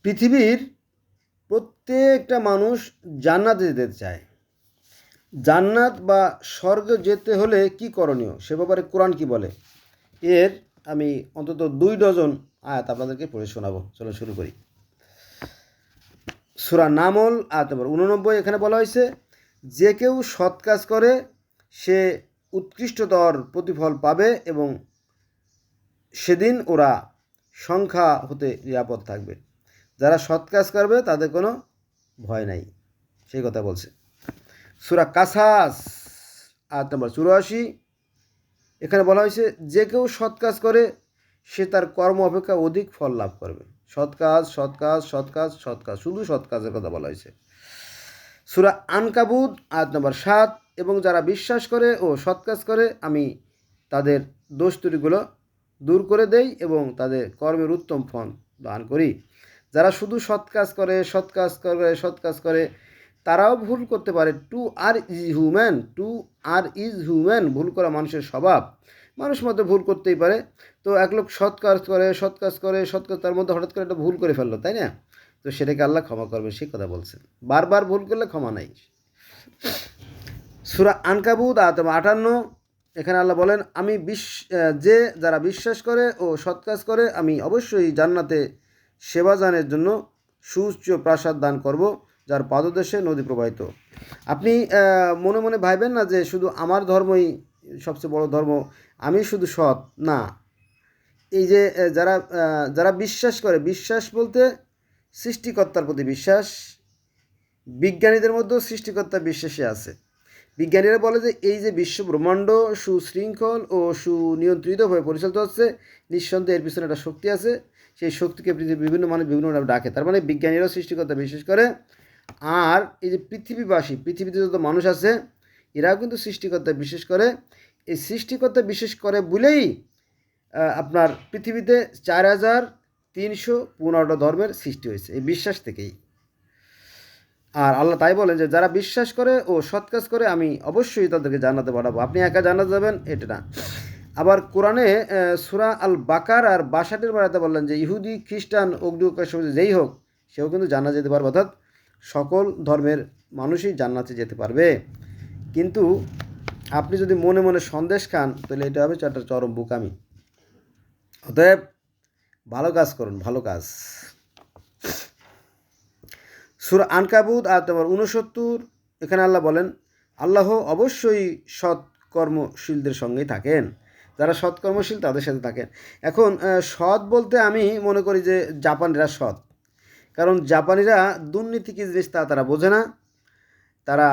পৃথিবীর প্রত্যেকটা মানুষ জান্নাতে যেতে চায়। জান্নাত বা স্বর্গে যেতে হলে কি করণীয় সে ব্যাপারে কোরআন কি বলে, এর আমি অন্তত 2 ডজন আয়াত আপনাদেরকে পড়ে শোনাবো। চলো শুরু করি। সূরা নামল আয়াত নম্বর 89, এখানে বলা হয়েছে, যে কেউ সৎ কাজ করে সে উৎকৃষ্টতর প্রতিফল পাবে এবং সেদিন ওরা সংখ্যা হতে নিরাপদ থাকবে। যারা সৎ কাজ করবে তাদের কোনো ভয় নাই, সেই কথা বলছে। সূরা কাসাস আয়াত নম্বর 84, এখানে বলা হয়েছে, যে কেউ সৎ কাজ করে সে তার কর্ম অপেক্ষা অধিক ফল লাভ করবে। সৎ কাজ, সৎ কাজ, সৎ কাজ, সৎ কাজ, শুধু সৎ কাজের কথা বলা হয়েছে। সূরা আনকাবুত আয়াত নম্বর 7, এবং যারা বিশ্বাস করে ও সৎ কাজ করে আমি তাদের দোষ ত্রুটিগুলো দূর করে দেই এবং তাদের কর্মের উত্তম ফল দান করি। যারা শুধু সৎ কাজ করে, সৎ কাজ করে, সৎ কাজ করে, তারাও ভুল করতে পারে। টু আর ইজ হিউম্যান, ভুল করা মানুষের স্বভাব। মানুষ মধ্যে ভুল করতেই পারে। তো এক লোক সৎ কাজ করে, সৎ কাজ করে, সৎ কাজ, তার মধ্যে হঠাৎ করে একটা ভুল করে ফেললো, তাই না? তো সেটাকে আল্লাহ ক্ষমা করবে, সেই কথা বলছেন। বারবার ভুল করলে ক্ষমা নাই। সূরা আনকাবুত আয়াত 58, এখানে আল্লাহ বলেন, যে যারা বিশ্বাস করে ও সৎ কাজ করে আমি অবশ্যই জান্নাতে সেবাজানের জন্য সুউচ্চ প্রাসাদ দান করব, যার পাদদেশে নদী প্রবাহিত। আপনি মনে মনে ভাববেন না যে শুধু আমার ধর্মই সবচেয়ে বড় ধর্ম, আমি শুধু সৎ না। এই যে যারা বিশ্বাস করে, বিশ্বাস বলতে সৃষ্টিকর্তার প্রতি বিশ্বাস। বিজ্ঞানীদের মধ্যেও সৃষ্টিকর্তার বিশ্বাসী আছে। বিজ্ঞানীরা বলে যে এই যে বিশ্ব ব্রহ্মাণ্ড সুশৃঙ্খল ও সুনিয়ন্ত্রিতভাবে পরিচালিত হচ্ছে, নিঃসন্দেহে এর পিছনে একটা শক্তি আছে। সেই শক্তিকে পৃথিবীর বিভিন্ন মানুষ বিভিন্নভাবে ডাকে। তার মানে বিজ্ঞানীরাও সৃষ্টিকর্তা বিশ্বাস করে। আর এই যে পৃথিবীতে যত মানুষ আছে, এরাও কিন্তু সৃষ্টিকর্তা বিশ্বাস করে। এই সৃষ্টিকর্তা বিশ্বাস করে বলেই আপনার পৃথিবীতে 4315টা ধর্মের সৃষ্টি হয়েছে, এই বিশ্বাস থেকেই। আর আল্লাহ তাই বলেন যে যারা বিশ্বাস করে ও সৎ কাজ করে আমি অবশ্যই তাদেরকে জান্নাতে পাঠাবো। আপনি একা জান্নাতে যাবেন এটা না। আবার কোরআনে সূরা আল বাকার আর 62 বারাতে বললেন যে ইহুদি, খ্রিস্টান, অগ্নিকাশ যেই হোক সেও কিন্তু জান্নাতে যেতে পারবে, অর্থাৎ সকল ধর্মের মানুষই জান্নাতে যেতে পারবে। কিন্তু আপনি যদি মনে মনে সন্দেশ খান তাহলে এটা হবে একটা চরম বোকামি। অতএব ভালো কাজ করুন, ভালো কাজ। সূরা আনকাবুত আয়াত নম্বর 69, এখানে আল্লাহ বলেন, আল্লাহ অবশ্যই সৎকর্মশীলদের সঙ্গেই থাকেন। যারা সৎকর্মশীল তাদের সাথে থাকেন। এখন সৎ বলতে আমি মনে করি যে জাপানিরা সৎ, কারণ জাপানিরা দুর্নীতি কী জিনিস তা তারা বোঝে না। তারা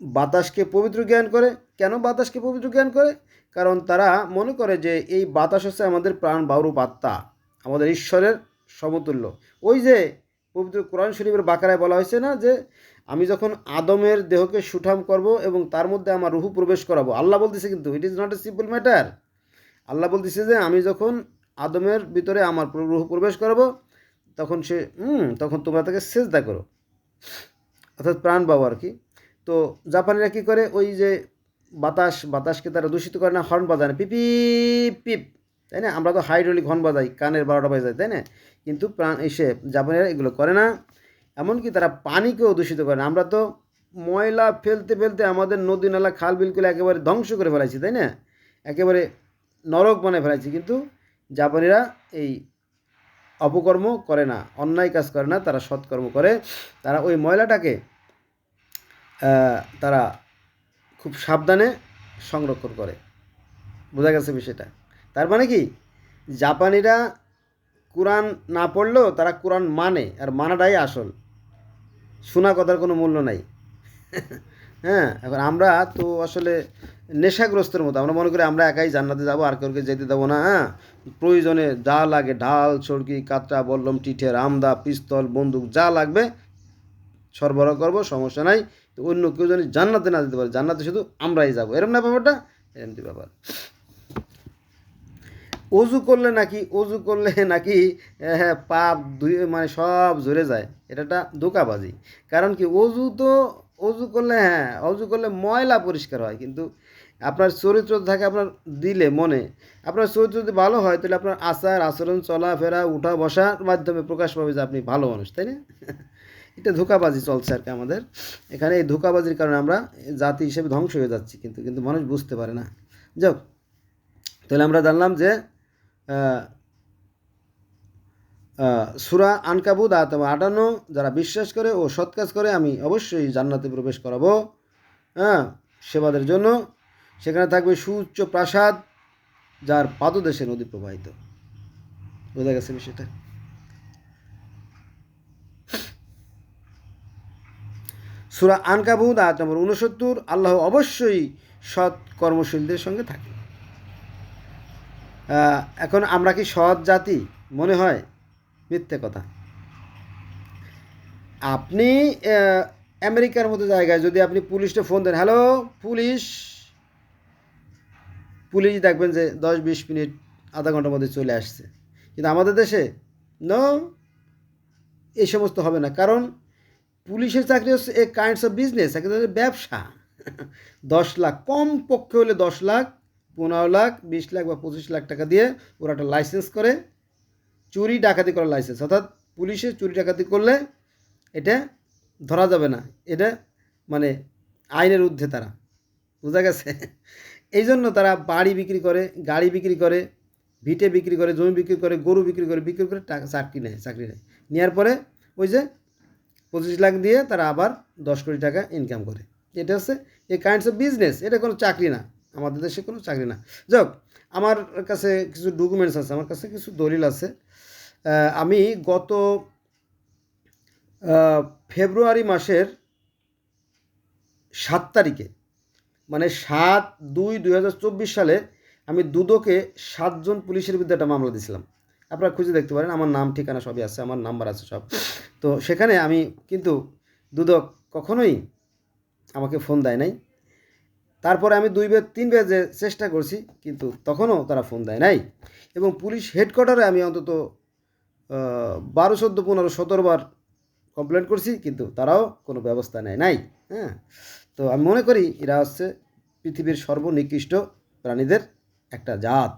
বাতাসকে পবিত্র জ্ঞান করে। কেন বাতাসকে পবিত্র জ্ঞান করে? কারণ তারা মনে করে যে এই বাতাস হচ্ছে আমাদের প্রাণ বায়ুরূপ আত্মা, আমাদের ঈশ্বরের সমতুল্য। ওই যে পবিত্র কোরআন শরীফের বাকারায় বলা হয়েছে না যে আমি যখন আদমের দেহকে সুঠাম করব এবং তার মধ্যে আমার রুহু প্রবেশ করাবো। আল্লাহ বলতেছে, কিন্তু it is not a simple matter. Allah বলতেছে যে আমি যখন আদমের ভিতরে আমার রুহু প্রবেশ করাবো তখন তোমরা তাকে সেজদা করো, অর্থাৎ প্রাণ পাবো আর কি। তো জাপানিরা কী করে, ওই যে বাতাসকে তারা দূষিত করে না, হর্ন বাজায় না, পিপি পিপ, তাই না? আমরা তো হাইড্রোলিক হর্ন বাজাই, কানের 12টা বাজে যায়, তাই না? কিন্তু জাপানিরা এগুলো করে না। এমনকি তারা পানিকেও দূষিত করে না। আমরা তো ময়লা ফেলতে ফেলতে আমাদের নদী নালা খাল বিলগুলো একেবারে ধ্বংস করে ফেলাইছি, তাই না? একেবারে নরক বানিয়ে ফেলাইছি। কিন্তু জাপানিরা এই অপকর্ম করে না, অন্যায় কাজ করে না, তারা সৎকর্ম করে। তারা ওই ময়লাটাকে তারা খুব সাবধানে সংরক্ষণ করে। বোঝা গেছে বিষয়টা? তার মানে কি, জাপানিরা কোরআন না পড়লেও তারা কোরআন মানে, আর মানাটাই আসল। শোনা কথার কোনো মূল্য নাই। হ্যাঁ, এখন আমরা তো আসলে নেশাগ্রস্তের মতো, আমরা মনে করি আমরা একাই জান্নাতে যাবো, আর কাউকে যেতে দেবো না। হ্যাঁ, প্রয়োজনে যা লাগে ঢাল, ছড়কি, কাঁচা, বল্লম, টিঠে, রামদা, পিস্তল, বন্দুক যা লাগবে সরবরাহ করবো, সমস্যা নাই। তো অন্য কেউ যেন জান্নাতে না যেতে পারে, জান্নাতে শুধু আমরাই যাবো, এরম না ব্যাপারটা? এরমটি ব্যাপার। অজু করলে নাকি পাপ মানে সব ঝরে যায়, এটা একটা ধোঁকাবাজি। কারণ কি, অজু করলে ময়লা পরিষ্কার হয়, কিন্তু আপনার চরিত্র থাকে আপনার দিলে মনে, আপনার চরিত্র যদি ভালো হয় তাহলে আপনার আচার আচরণ চলাফেরা উঠা বসার মাধ্যমে প্রকাশ পাবে যে আপনি ভালো মানুষ, তাই না? এটা ধোঁকাবাজি চলছে আর কি আমাদের এখানে। এই ধোঁকাবাজির কারণে আমরা জাতি হিসেবে ধ্বংস হয়ে যাচ্ছি, কিন্তু কিন্তু মানুষ বুঝতে পারে না। যাক, তাহলে আমরা জানলাম যে সূরা আনকাবুত আয়াত নম্বর 58, যারা বিশ্বাস করে ও সৎ কাজ করে আমি অবশ্যই জান্নাতে প্রবেশ করাবো, সেবাদের জন্য। সেখানে থাকবে সুউচ্চ প্রাসাদ, যার পাদদেশে নদী প্রবাহিত। বোঝা গেছে বিষয়টা? সূরা আনকাবুত আয়াত নম্বর 69, আল্লাহ অবশ্যই সৎ কর্মশীলদের সঙ্গে থাকে। এখন আমরা কি সৎ জাতি মনে হয়? মিথ্যে কথা। আপনি আমেরিকার মতো জায়গায় যদি আপনি পুলিশকে ফোন দেন, হ্যালো পুলিশ, পুলিশ দেখবেন যে 10-20 মিনিট আধা ঘন্টার মধ্যে চলে আসছে। কিন্তু আমাদের দেশে নো, এই সমস্ত হবে না। কারণ পুলিশের চাকরি হচ্ছে এ কাইন্ডস অফ বিজনেস, একেবারে ব্যবসা। 10 লাখ, কম পক্ষে হলে 10 লাখ, 15 লাখ, 20 লাখ বা 25 লাখ টাকা দিয়ে ওরা একটা লাইসেন্স করে, চুরি ডাকাতি করার লাইসেন্স। অর্থাৎ পুলিশে চুরি ডাকাতি করলে এটা ধরা যাবে না, এটা মানে আইনের ঊর্ধ্বে তারা। বোঝা গেছে? এই জন্য তারা বাড়ি বিক্রি করে, গাড়ি বিক্রি করে, ভিটে বিক্রি করে, জমি বিক্রি করে, গরু বিক্রি করে টাকা চাকরি নেয়। নেওয়ার পরে ওই যে 25 লাখ দিয়ে তারা আবার 10 কোটি টাকা ইনকাম করে। এটা হচ্ছে এই কাইন্ডস অফ বিজনেস। এটা কোনো চাকরি না, আমাদের দেশে কোনো চাকরি না। যাক, আমার কাছে কিছু ডকুমেন্টস আছে, আমার কাছে কিছু দলিল আছে। আমি গত ফেব্রুয়ারি মাসের 7 তারিখে, মানে 7/2/2024 সালে আমি দুদকে 7 জন পুলিশের বিরুদ্ধে একটা মামলা দিয়েছিলাম। আপনারা খুঁজে দেখতে পারেন, আমার নাম ঠিকানা সবই আছে, আমার নাম্বার আছে সব। তো সেখানে আমি কিন্তু দুদক কখনোই আমাকে ফোন দেয় নাই। তারপরে আমি 2-3 বার যে চেষ্টা করছি, কিন্তু তখনও তারা ফোন দেয় নাই। এবং পুলিশ হেডকোয়ার্টারে আমি অন্তত 12, 14, 15, 17 বার কমপ্লেন করছি, কিন্তু তারাও কোনো ব্যবস্থা নেয় নাই। তো আমি মনে করি এরা হচ্ছে পৃথিবীর সর্বনিকৃষ্ট প্রাণীদের একটা জাত।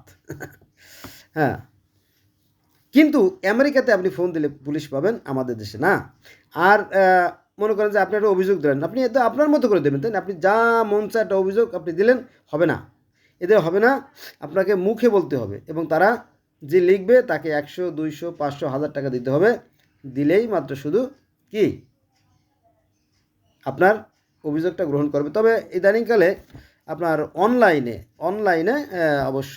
হ্যাঁ, কিন্তু আমেরিকাতে আপনি ফোন দিলে পুলিশ পাবেন, আমাদের দেশে না। আর মনে করেন যে আপনি একটা অভিযোগ দিলেন, আপনি তো আপনার মতো করে দেবেন, তাই না? আপনি যা মন চায় একটা অভিযোগ আপনি দিলেন, হবে না, এদের হবে না। আপনাকে মুখে বলতে হবে, এবং তারা যে লিখবে তাকে 100, 200, 500, 1000 টাকা দিতে হবে। দিলেই মাত্র শুধু কি আপনার অভিযোগটা গ্রহণ করবে। তবে ইদানিংকালে আপনার অনলাইনে অবশ্য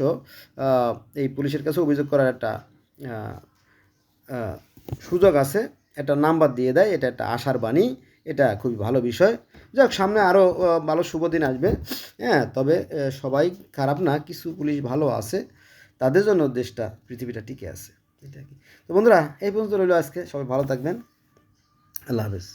এই পুলিশের কাছে অভিযোগ করার একটা সুযোগ আছে, একটা নাম্বার দিয়ে দেয়। এটা একটা আশার বাণী, এটা খুবই ভালো বিষয়। যাক, সামনে আরও ভালো শুভ দিন আসবে। তবে সবাই খারাপ না, কিছু পুলিশ ভালো আছে, তাদের জন্য দেশটা পৃথিবীটা টিকে আছে। এটা কি? তো বন্ধুরা, এই পর্যন্ত রইল আজকে। সবাই ভালো থাকবেন। আল্লাহ হাফেজ।